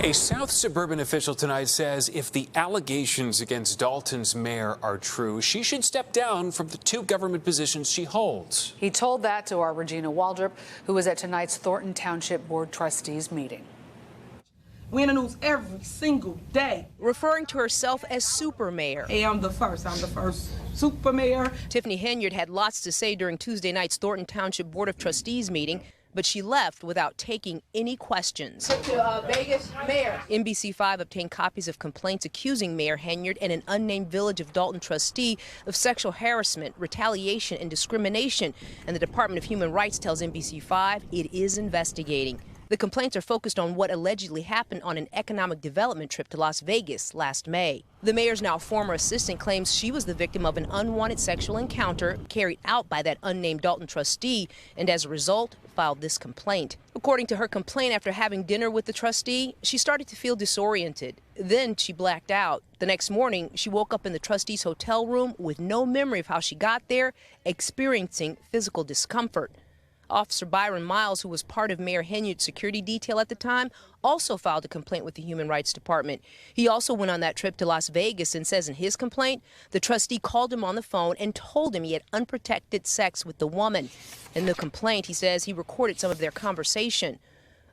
A South suburban official tonight says if the allegations against Dalton's mayor are true, she should step down from the 2 government positions she holds. He told that to our Regina Waldroup, who was at tonight's Thornton Township Board Trustees meeting. We in the news every single day. Referring to herself as super mayor. Hey, I'm the first super mayor. Tiffany Henyard had lots to say during Tuesday night's Thornton Township Board of Trustees meeting, but she left without taking any questions. Vegas mayor. NBC5 obtained copies of complaints accusing Mayor Henyard and an unnamed Village of Dalton trustee of sexual harassment, retaliation, and discrimination. And the Department of Human Rights tells NBC5 it is investigating. The complaints are focused on what allegedly happened on an economic development trip to Las Vegas last May. The mayor's now former assistant claims she was the victim of an unwanted sexual encounter carried out by that unnamed Dalton trustee, and as a result, filed this complaint. According to her complaint, after having dinner with the trustee, she started to feel disoriented. Then she blacked out. The next morning, she woke up in the trustee's hotel room with no memory of how she got there, experiencing physical discomfort. Officer Byron Miles, who was part of Mayor Henyard's security detail at the time, also filed a complaint with the Human Rights Department. He also went on that trip to Las Vegas and says in his complaint, the trustee called him on the phone and told him he had unprotected sex with the woman. In the complaint, he says he recorded some of their conversation.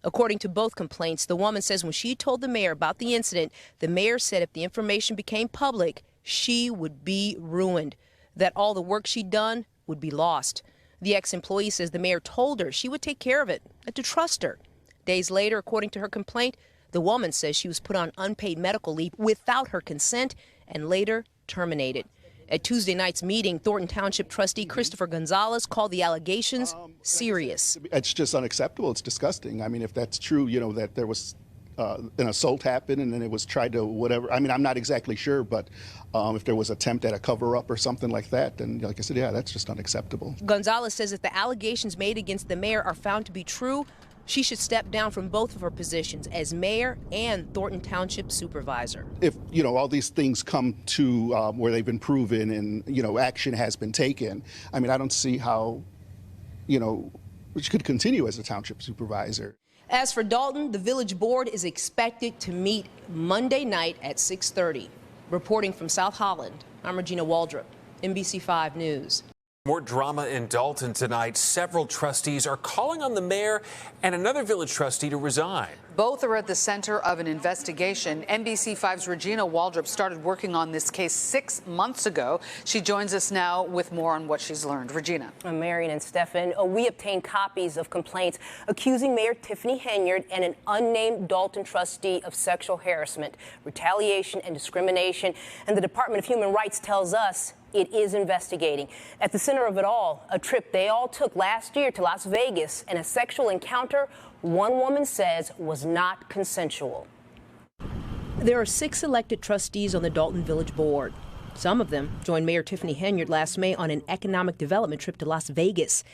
According to both complaints, the woman says when she told the mayor about the incident, the mayor said if the information became public, she would be ruined, that all the work she'd done would be lost. The ex-employee says the mayor told her she would take care of it and to trust her. Days later, according to her complaint, the woman says she was put on unpaid medical leave without her consent and later terminated. At Tuesday night's meeting, Thornton Township trustee Christopher Gonzalez called the allegations serious. It's just unacceptable. It's disgusting. I mean, if that's true, you know, that there was an assault happened and then it was tried to whatever. I mean, I'm not exactly sure, but if there was attempt at a cover-up or something like that, then like I said, yeah, that's just unacceptable. Gonzalez says if the allegations made against the mayor are found to be true, she should step down from both of her positions as mayor and Thornton Township supervisor. If, you know, all these things come to where they've been proven and, you know, action has been taken, I mean, I don't see how, you know, she could continue as a township supervisor. As for Dalton, the village board is expected to meet Monday night at 6:30. Reporting from South Holland, I'm Regina Waldroup, NBC5 News. More drama in Dalton tonight. Several trustees are calling on the mayor and another village trustee to resign. Both are at the center of an investigation. NBC5's Regina Waldroup started working on this case 6 months ago. She joins us now with more on what she's learned. Regina. Marion and Stefan, we obtained copies of complaints accusing Mayor Tiffany Henyard and an unnamed Dalton trustee of sexual harassment, retaliation, and discrimination. And the Department of Human Rights tells us it is investigating. At the center of it all, a trip they all took last year to Las Vegas and a sexual encounter one woman says was not consensual. There are 6 elected trustees on the Dalton Village Board. Some of them joined Mayor Tiffany Henyard last May on an economic development trip to Las Vegas.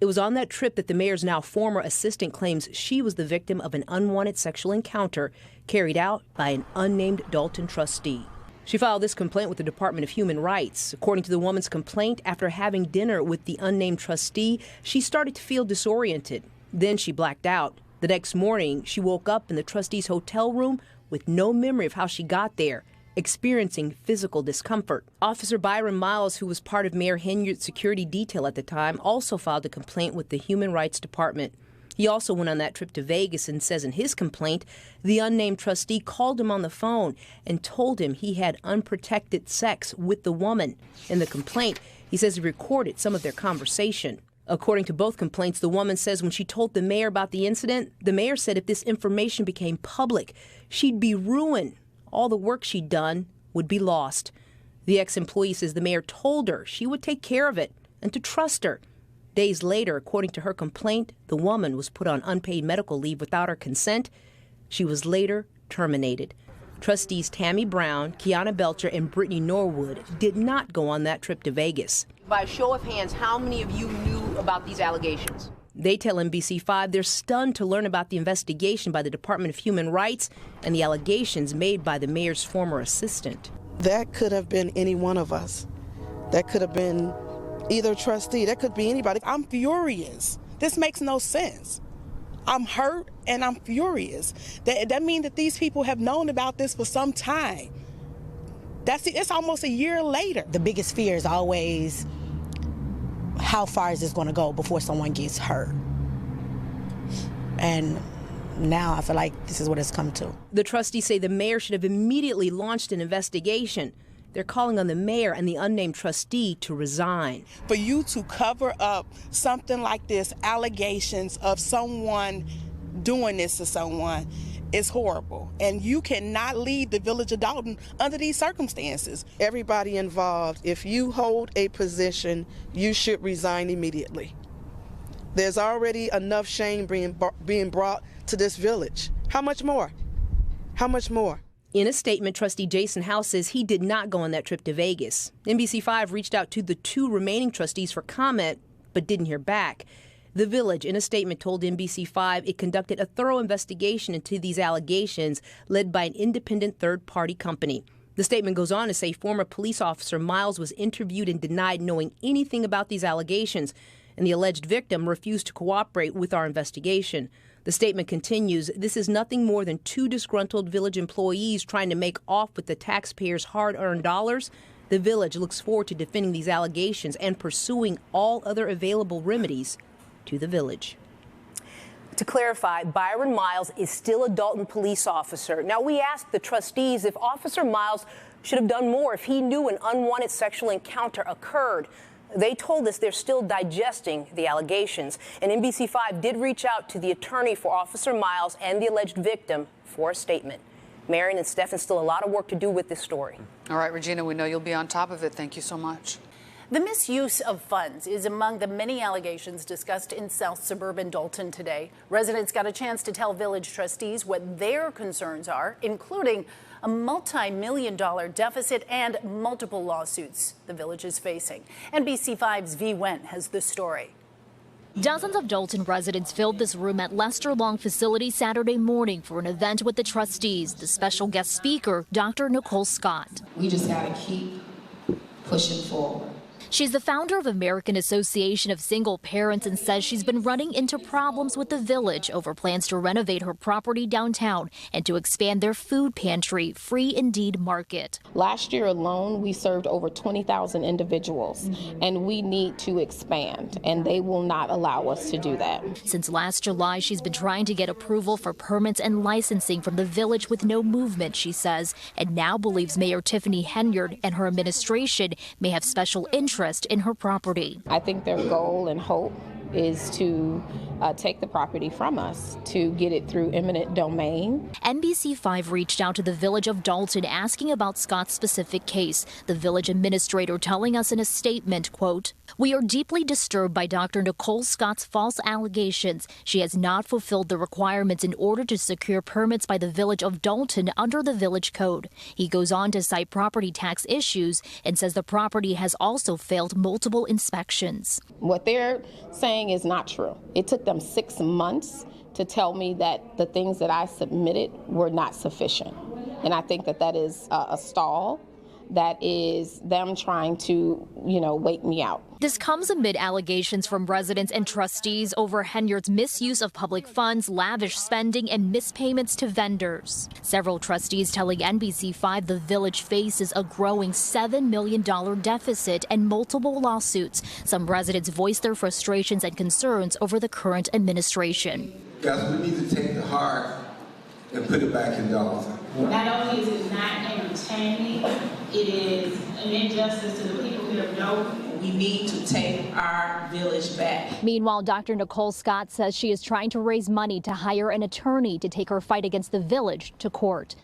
It was on that trip that the mayor's now former assistant claims she was the victim of an unwanted sexual encounter carried out by an unnamed Dalton trustee. She filed this complaint with the Department of Human Rights. According to the woman's complaint, after having dinner with the unnamed trustee, she started to feel disoriented. Then she blacked out. The next morning, she woke up in the trustee's hotel room with no memory of how she got there, experiencing physical discomfort. Officer Byron Miles, who was part of Mayor Henyard's security detail at the time, also filed a complaint with the Human Rights Department. He also went on that trip to Vegas and says in his complaint, the unnamed trustee called him on the phone and told him he had unprotected sex with the woman. In the complaint, he says he recorded some of their conversation. According to both complaints, the woman says when she told the mayor about the incident, the mayor said if this information became public, she'd be ruined. All the work she'd done would be lost. The ex-employee says the mayor told her she would take care of it and to trust her. Days later, according to her complaint, the woman was put on unpaid medical leave without her consent. She was later terminated. Trustees Tammy Brown, Kiana Belcher, and Brittany Norwood did not go on that trip to Vegas. By a show of hands, how many of you knew about these allegations? They tell NBC5 they're stunned to learn about the investigation by the Department of Human Rights and the allegations made by the mayor's former assistant. That could have been any one of us. That could have been either trustee. That could be anybody. I'm furious. This makes no sense. I'm hurt and I'm furious. That means that these people have known about this for some time. It's almost a year later. The biggest fear is always, how far is this going to go before someone gets hurt? And now I feel like this is what it's come to. The trustees say the mayor should have immediately launched an investigation. They're calling on the mayor and the unnamed trustee to resign. For you to cover up something like this, allegations of someone doing this to someone, is horrible. And you cannot lead the village of Dalton under these circumstances. Everybody involved, if you hold a position, you should resign immediately. There's already enough shame being brought to this village. How much more? How much more? In a statement, Trustee Jason House says he did not go on that trip to Vegas. NBC5 reached out to the 2 remaining trustees for comment, but didn't hear back. The village, in a statement, told NBC5 it conducted a thorough investigation into these allegations led by an independent third-party company. The statement goes on to say former police officer Miles was interviewed and denied knowing anything about these allegations, and the alleged victim refused to cooperate with our investigation. The statement continues, this is nothing more than 2 disgruntled village employees trying to make off with the taxpayers' hard-earned dollars. The village looks forward to defending these allegations and pursuing all other available remedies to the village. To clarify, Byron Miles is still a Dalton police officer. Now, we asked the trustees if Officer Miles should have done more if he knew an unwanted sexual encounter occurred. They told us they're still digesting the allegations, and NBC5 did reach out to the attorney for Officer Miles and the alleged victim for a statement. Marion and Stephan, still a lot of work to do with this story. All right, Regina, we know you'll be on top of it. Thank you so much. The misuse of funds is among the many allegations discussed in South Suburban Dalton today. Residents got a chance to tell village trustees what their concerns are, including a multi-million-dollar deficit and multiple lawsuits the village is facing. NBC5's V. Wen has the story. Dozens of Dalton residents filled this room at Lester Long facility Saturday morning for an event with the trustees. The special guest speaker, Dr. Nicole Scott. We just got to keep pushing forward. She's the founder of American Association of Single Parents and says she's been running into problems with the village over plans to renovate her property downtown and to expand their food pantry, Free Indeed Market. Last year alone, we served over 20,000 individuals, and we need to expand, and they will not allow us to do that. Since last July, she's been trying to get approval for permits and licensing from the village with no movement, she says, and now believes Mayor Tiffany Henyard and her administration may have special interest in her property. I think their goal and hope is to take the property from us, to get it through eminent domain. NBC5 reached out to the village of Dalton asking about Scott's specific case. The village administrator telling us in a statement, quote, "We are deeply disturbed by Dr. Nicole Scott's false allegations. She has not fulfilled the requirements in order to secure permits by the village of Dalton under the village code." He goes on to cite property tax issues and says the property has also failed multiple inspections. What they're saying is not true. It took them 6 months to tell me that the things that I submitted were not sufficient. And I think that that is a stall. That is them trying to, wait me out. This comes amid allegations from residents and trustees over Henyard's misuse of public funds, lavish spending, and mispayments to vendors. Several trustees telling NBC5 the village faces a growing $7 million deficit and multiple lawsuits. Some residents voiced their frustrations and concerns over the current administration. Guys, we need to take the heart and put it back in Dalton. Not only is it not entertaining, it is an injustice to the people here of Dalton. We need to take our village back. Meanwhile, Dr. Nicole Scott says she is trying to raise money to hire an attorney to take her fight against the village to court.